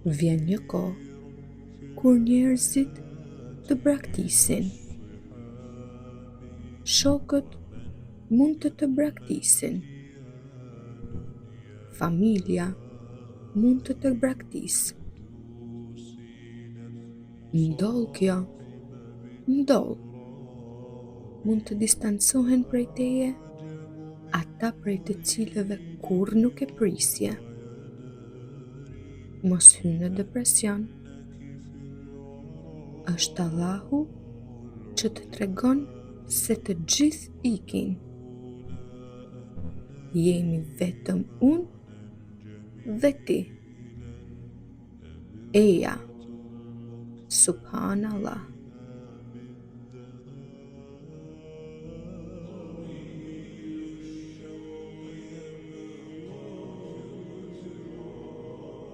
Vjen një kohë kur njerëzit të braktisin. Shokët mund të braktisin. Familja mund të braktisë. Ndodh kjo, ndodh. Mund të distancohen prej teje ata prej të cilëve kurrë nuk e prisje. Mos hy në depresion. Është Allahu që të tregon se të gjithë ikin. Jemi vetëm unë dhe ti. Eja, Subhanallah.